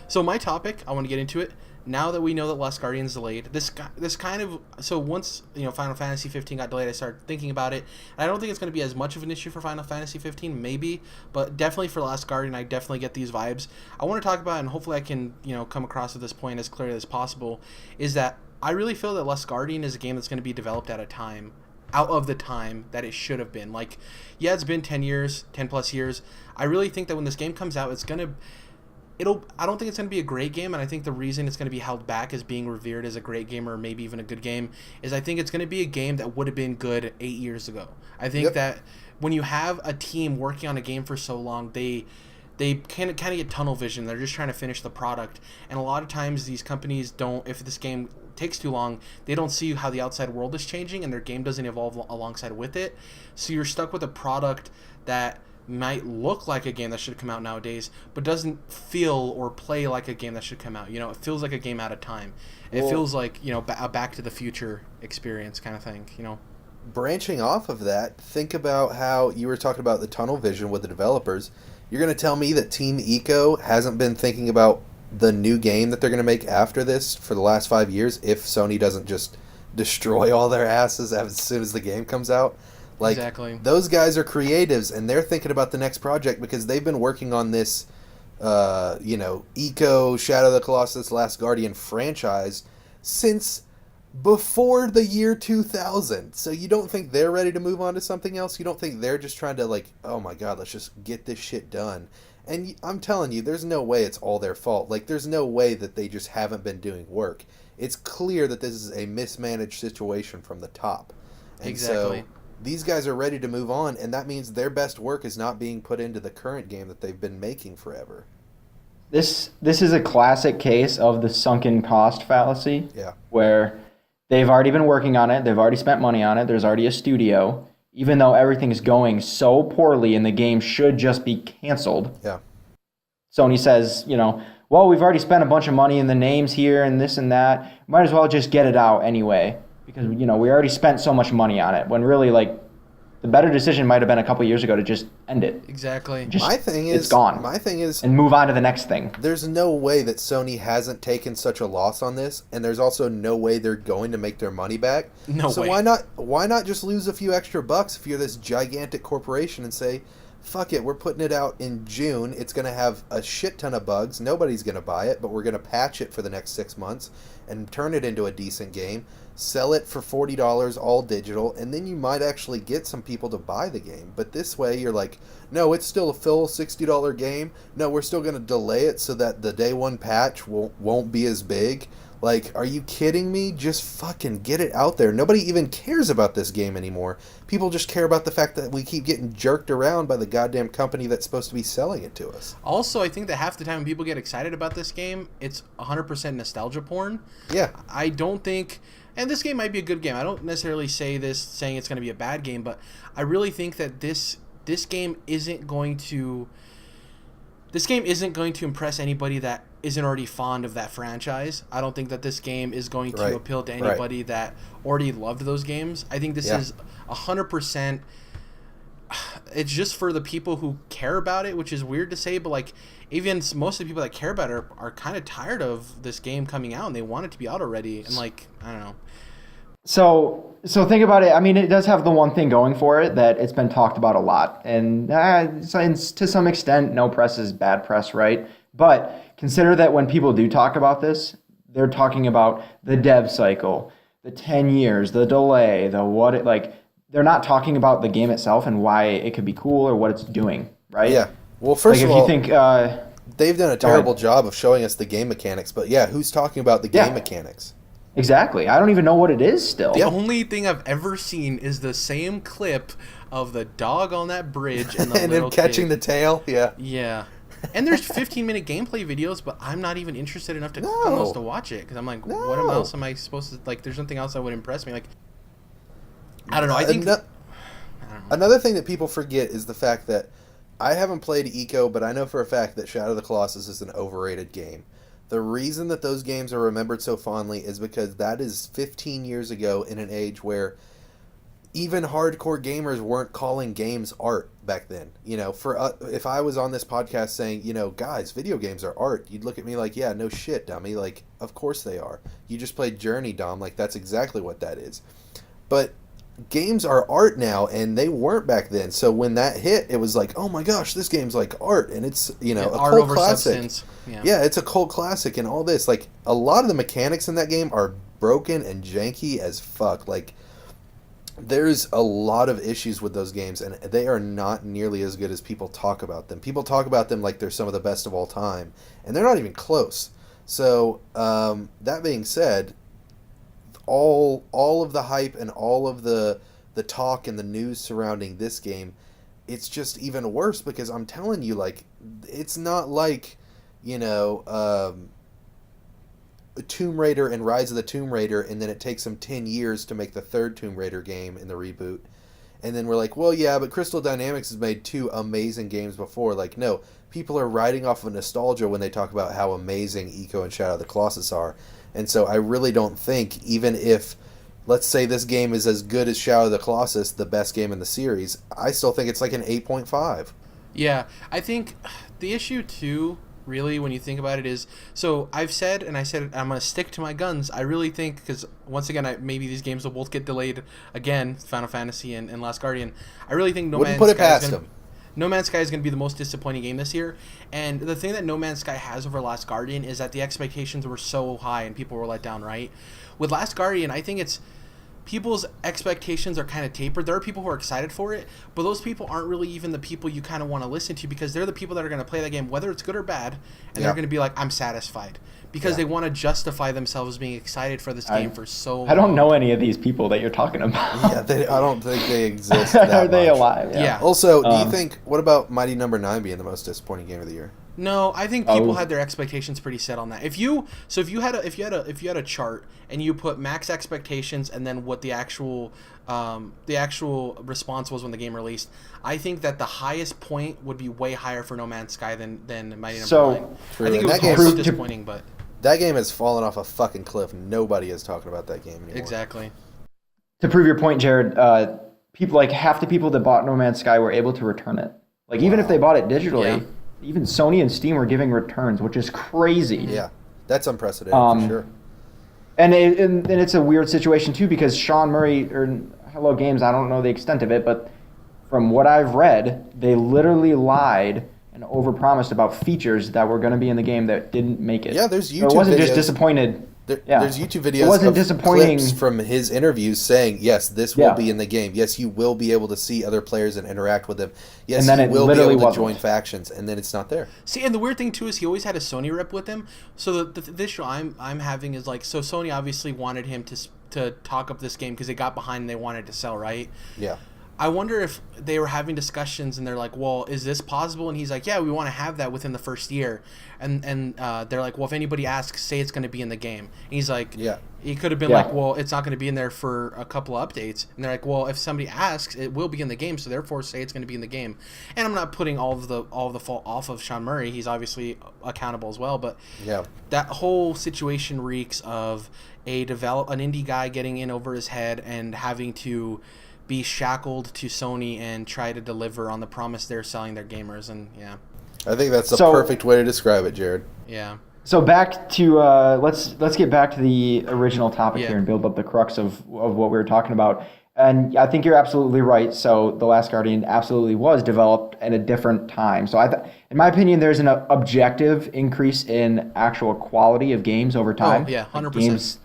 So my topic, I want to get into it. Now that we know that Last Guardian's delayed, this kind of so once Final Fantasy 15 got delayed, I started thinking about it. And I don't think it's going to be as much of an issue for Final Fantasy 15, maybe, but definitely for Last Guardian, I definitely get these vibes. I want to talk about, and hopefully I can come across at this point as clearly as possible, is that I really feel that Last Guardian is a game that's going to be developed at a time out of the time that it should have been. Like, yeah, it's been 10 years, 10 plus years. I really think that when this game comes out, I don't think it's going to be a great game, and I think the reason it's going to be held back as being revered as a great game or maybe even a good game is I think it's going to be a game that would have been good 8 years ago. I think that when you have a team working on a game for so long, they kind of get tunnel vision. They're just trying to finish the product, and a lot of times these companies don't, if this game takes too long, they don't see how the outside world is changing and their game doesn't evolve alongside with it, so you're stuck with a product that might look like a game that should come out nowadays, but doesn't feel or play like a game that should come out. It feels like a game out of time. It feels like a Back to the Future experience kind of thing. Branching off of that, think about how you were talking about the tunnel vision with the developers. You're going to tell me that Team Eco hasn't been thinking about the new game that they're going to make after this for the last 5 years if Sony doesn't just destroy all their asses as soon as the game comes out? Like, exactly. Those guys are creatives, and they're thinking about the next project because they've been working on this, Eco, Shadow of the Colossus, Last Guardian franchise since before the year 2000. So you don't think they're ready to move on to something else? You don't think they're just trying to, like, oh my god, let's just get this shit done? And I'm telling you, there's no way it's all their fault. Like, there's no way that they just haven't been doing work. It's clear that this is a mismanaged situation from the top. And exactly. So these guys are ready to move on, and that means their best work is not being put into the current game that they've been making forever. This is a classic case of the sunken cost fallacy. Yeah. Where they've already been working on it, they've already spent money on it, there's already a studio, even though everything's going so poorly and the game should just be canceled. Yeah. Sony says, well, we've already spent a bunch of money in the names here and this and that. Might as well just get it out anyway. Because, we already spent so much money on it. When really, the better decision might have been a couple years ago to just end it. Exactly. It's gone. My thing is... And move on to the next thing. There's no way that Sony hasn't taken such a loss on this, and there's also no way they're going to make their money back. No way. So why not just lose a few extra bucks if you're this gigantic corporation and say, fuck it, we're putting it out in June. It's going to have a shit ton of bugs. Nobody's going to buy it, but we're going to patch it for the next 6 months and turn it into a decent game. Sell it for $40 all digital, and then you might actually get some people to buy the game. But this way, you're like, no, it's still a full $60 game. No, we're still going to delay it so that the day one patch won't be as big. Like, are you kidding me? Just fucking get it out there. Nobody even cares about this game anymore. People just care about the fact that we keep getting jerked around by the goddamn company that's supposed to be selling it to us. Also, I think that half the time when people get excited about this game, it's 100% nostalgia porn. Yeah. I don't think... And this game might be a good game. I don't necessarily say this saying it's going to be a bad game, but I really think that this game isn't going to... This game isn't going to impress anybody that isn't already fond of that franchise. I don't think that this game is going to appeal to anybody that already loved those games. I think this is 100%... It's just for the people who care about it, which is weird to say, but even most of the people that care about it are kind of tired of this game coming out, and they want it to be out already. And I don't know. So think about it. I mean, it does have the one thing going for it that it's been talked about a lot, and to some extent, no press is bad press, right? But consider that when people do talk about this, they're talking about the dev cycle, the 10 years, the delay, they're not talking about the game itself and why it could be cool or what it's doing, right? Yeah. Well, first of all, you think, they've done a terrible job of showing us the game mechanics, but yeah, who's talking about the game mechanics? Exactly. I don't even know what it is still. The only thing I've ever seen is the same clip of the dog on that bridge and the and little him catching kid. the tail. Yeah. Yeah. And there's 15-minute gameplay videos, but I'm not even interested enough to click on those to watch it because I'm like, what else am I supposed to there's nothing else that would impress me. I don't know. I think another thing that people forget is the fact that I haven't played Eco, but I know for a fact that Shadow of the Colossus is an overrated game. The reason that those games are remembered so fondly is because that is 15 years ago in an age where even hardcore gamers weren't calling games art back then. If I was on this podcast saying, guys, video games are art, you'd look at me like, yeah, no shit, dummy. Like, of course they are. You just played Journey, Dom. Like, that's exactly what that is. But games are art now, and they weren't back then. So when that hit, it was like, oh my gosh, this game's like art, and it's a art cult over classic. substance. Yeah, it's a cult classic, and all this. Like, a lot of the mechanics in that game are broken and janky as fuck. Like, there's a lot of issues with those games, and they are not nearly as good as people talk about them. People talk about them like they're some of the best of all time, and they're not even close. So, that being said, all of the hype and all of the talk and the news surrounding this game, it's just even worse, because I'm telling you, like, it's not like, Tomb Raider and Rise of the Tomb Raider, and then it takes them 10 years to make the third Tomb Raider game in the reboot. And then we're like, well, yeah, but Crystal Dynamics has made 2 amazing games before. Like, no, people are riding off of nostalgia when they talk about how amazing Eco and Shadow of the Colossus are. And so I really don't think, even if, let's say this game is as good as Shadow of the Colossus, the best game in the series, I still think it's like an 8.5. Yeah, I think the issue, too, really, when you think about it, is, so I've said, and I said I'm going to stick to my guns. I really think, because once again, maybe these games will both get delayed again, Final Fantasy and Last Guardian. I really think No Man's Sky is going to be the most disappointing game this year. And the thing that No Man's Sky has over Last Guardian is that the expectations were so high and people were let down, right? With Last Guardian, I think it's people's expectations are kind of tapered. There are people who are excited for it, but those people aren't really even the people you kind of want to listen to, because they're the people that are going to play that game, whether it's good or bad, and they're going to be like, I'm satisfied. Because they want to justify themselves being excited for this game for so long. I don't know any of these people that you're talking about. Yeah, I don't think they exist that Are they much. alive? Yeah. Also, do you think, what about Mighty Number 9 being the most disappointing game of the year? No, I think people had their expectations pretty set on that. If you had a chart and you put max expectations and then what the actual response was when the game released, I think that the highest point would be way higher for No Man's Sky than Mighty Number 9. True. I think it was also disappointing, but that game has fallen off a fucking cliff. Nobody is talking about that game anymore. Exactly. To prove your point, Jerrad, people, like half the people that bought No Man's Sky were able to return it. Like, even if they bought it digitally, even Sony and Steam were giving returns, which is crazy. Yeah, that's unprecedented for sure. And it's a weird situation too, because Sean Murray or Hello Games, I don't know the extent of it, but from what I've read, they literally lied and overpromised about features that were going to be in the game that didn't make it. Yeah, there's YouTube so it wasn't videos. just disappointed. There's YouTube videos it wasn't of disappointing. clips from his interviews saying, yes, this will be in the game. Yes, you will be able to see other players and interact with them. Yes, you will be able to join factions, and then it's not there. See, and the weird thing, too, is he always had a Sony rep with him. So the issue I'm having is, like, so Sony obviously wanted him to talk up this game because they got behind and they wanted to sell, right? Yeah. I wonder if they were having discussions and they're like, well, is this possible? And he's like, yeah, we want to have that within the first year. And they're like, well, if anybody asks, say it's going to be in the game. And he's like, yeah. He could have been like, well, it's not going to be in there for a couple of updates. And they're like, well, if somebody asks, it will be in the game, so therefore say it's going to be in the game. And I'm not putting all of the fault off of Sean Murray. He's obviously accountable as well. But that whole situation reeks of an indie guy getting in over his head and having to be shackled to Sony and try to deliver on the promise they're selling their gamers. And I think that's the perfect way to describe it, Jerrad. Yeah. So back to let's get back to the original topic here and build up the crux of what we were talking about. And I think you're absolutely right. So The Last Guardian absolutely was developed at a different time. So in my opinion, there's an objective increase in actual quality of games over time. Oh, yeah, 100%. Games,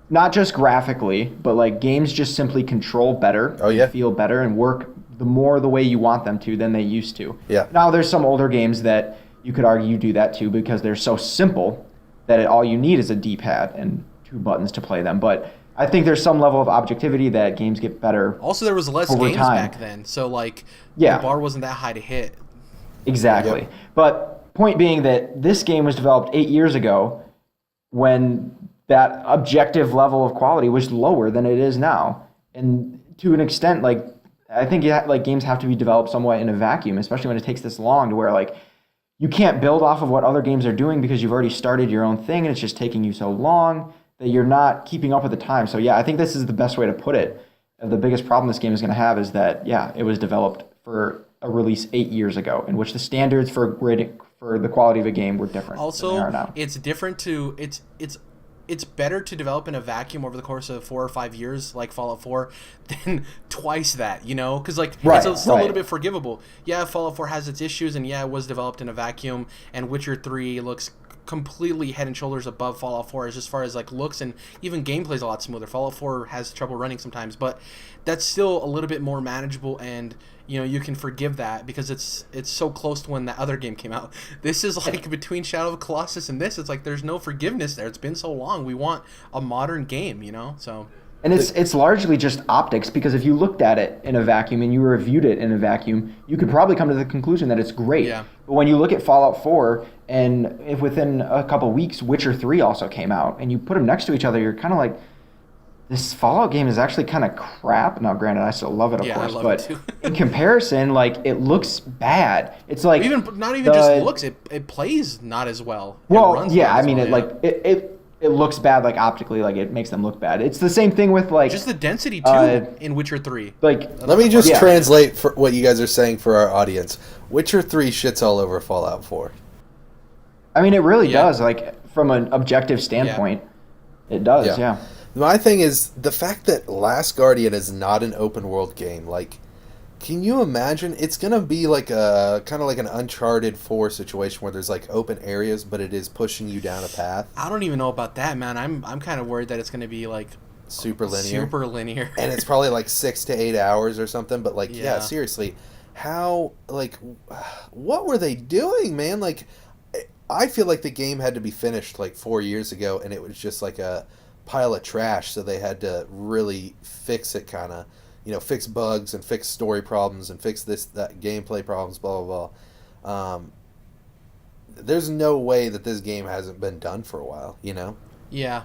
not just graphically, but like games just simply control better, feel better, and work the way you want them to than they used to. Yeah. Now there's some older games that you could argue do that too because they're so simple that all you need is a D-pad and 2 buttons to play them. But I think there's some level of objectivity that games get better. Also, there was less games back then, so like the bar wasn't that high to hit. Exactly. Yep. But point being that this game was developed 8 years ago when that objective level of quality was lower than it is now. And to an extent, like, I think games have to be developed somewhat in a vacuum, especially when it takes this long to where, like, you can't build off of what other games are doing because you've already started your own thing and it's just taking you so long that you're not keeping up with the time. So, yeah, I think this is the best way to put it. the biggest problem this game is going to have is that, yeah, it was developed for a release 8 years ago, in which the standards for grading for the quality of a game were different than they are Also, now. it's different to it's better to develop in a vacuum over the course of 4 or 5 years, like Fallout 4, than twice that, you know? Because, like, Right, it's still a little right. bit forgivable. Yeah, Fallout 4 has its issues, and yeah, it was developed in a vacuum, and Witcher 3 looks completely head and shoulders above Fallout 4 as far as, like, looks, and even gameplay's a lot smoother. Fallout 4 has trouble running sometimes, but that's still a little bit more manageable, and you know, you can forgive that because it's so close to when that other game came out. This is like between Shadow of the Colossus and this, it's like there's no forgiveness there. It's been so long. We want a modern game, you know? So And it's largely just optics, because if you looked at it in a vacuum and you reviewed it in a vacuum, you could probably come to the conclusion that it's great. Yeah. But when you look at Fallout 4, and if within a couple weeks Witcher 3 also came out, and you put them next to each other, you're kind of like, this Fallout game is actually kind of crap. Now, granted, I still love it, of Yeah, I course, love but it too. in comparison, like, it looks bad. It's like even not even just looks, it plays not as well. It Well, runs yeah, not I as mean, well, it yeah. like it looks bad, like optically, like it makes them look bad. It's the same thing with like just the density too in Witcher 3. like Let me just Yeah. translate for what you guys are saying for our audience. Witcher 3 shits all over Fallout 4. I mean, it really Yeah. does. Like from an objective standpoint, it does. Yeah. Yeah. My thing is the fact that Last Guardian is not an open world game. Like, can you imagine? It's gonna be like a kind of like an Uncharted 4 situation where there's like open areas, but it is pushing you down a path, I don't even know about that, man. I'm kind of worried that it's going to be like super linear, super linear. and it's probably like 6 to 8 hours or something. But like, yeah, Yeah. seriously, how like what were they doing, man? Like, I feel like the game had to be finished like 4 years ago, and it was just like a pile of trash. So they had to really fix it, kind of, you know, fix bugs and fix story problems and fix this that gameplay problems, blah blah blah. There's no way that this game hasn't been done for a while, you know. Yeah.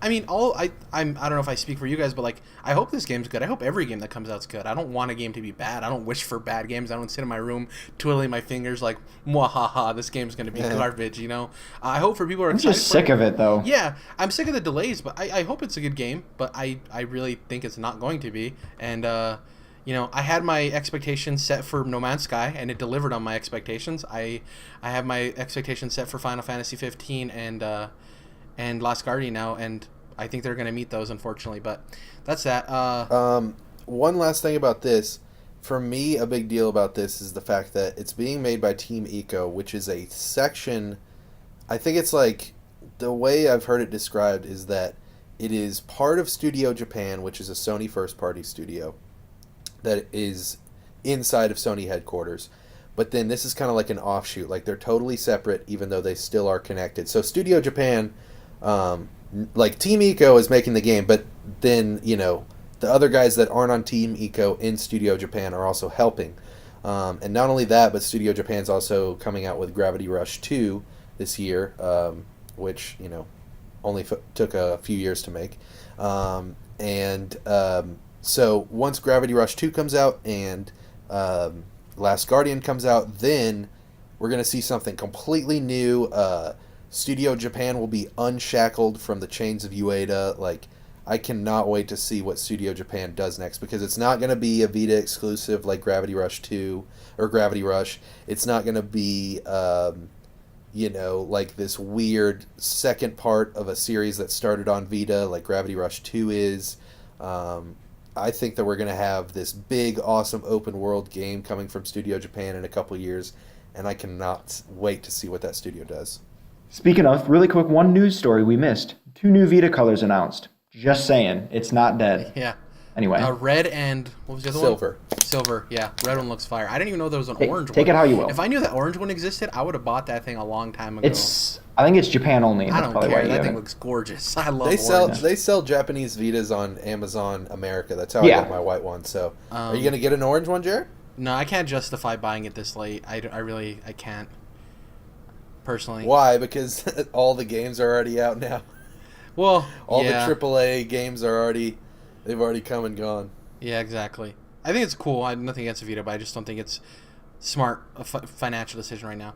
I mean, I don't know if I speak for you guys, but like, I hope this game's good. I hope every game that comes out's good. I don't want a game to be bad. I don't wish for bad games. I don't sit in my room twiddling my fingers like, mwahaha, this game's gonna be garbage. You know. I hope for people who are I'm excited. just sick of it though. Yeah, I'm sick of the delays, but I hope it's a good game. But I really think it's not going to be. And you know, I had my expectations set for No Man's Sky, and it delivered on my expectations. I have my expectations set for Final Fantasy 15 and Last Guardian now, and I think they're going to meet those, unfortunately. But that's that. One last thing about this. For me, a big deal about this is the fact that it's being made by Team Eco, which is a section. I think it's like, the way I've heard it described is that it is part of Studio Japan, which is a Sony first-party studio that is inside of Sony headquarters. But then this is kind of like an offshoot. Like, they're totally separate, even though they still are connected. So Studio Japan, like, Team Eco is making the game, but then, you know, the other guys that aren't on Team Eco in Studio Japan are also helping. And not only that, but Studio Japan's also coming out with Gravity Rush 2 this year, which, you know, only took a few years to make. So once Gravity Rush 2 comes out and Last Guardian comes out, then we're going to see something completely new. Studio Japan will be unshackled from the chains of Ueda. Like, I cannot wait to see what Studio Japan does next, because it's not going to be a Vita exclusive like Gravity Rush 2 or Gravity Rush. It's not going to be, you know, like this weird second part of a series that started on Vita like Gravity Rush 2 is. I think that we're going to have this big, awesome open world game coming from Studio Japan in a couple years, and I cannot wait to see what that studio does. Speaking of, really quick, one news story we missed: 2 new Vita colors announced. Just saying, it's not dead. Yeah. Anyway, Red and what was the other Silver. one? Silver. Yeah, red one looks fire. I didn't even know there was an orange one. take it how you will. If I knew that orange one existed, I would have bought that thing a long time ago. I think it's Japan only. I That's don't probably why care. you That have thing it. looks gorgeous. I love orange. They sell Japanese Vitas on Amazon America. That's how Yeah. I got my white one. So, are you going to get an orange one, Jared? No, I can't justify buying it this late. I really can't. Personally. Why? Because all the games are already out now. Well, All yeah. the AAA games they've already come and gone. Yeah, exactly. I think it's cool. I have nothing against Vita, but I just don't think it's smart, a financial decision right now.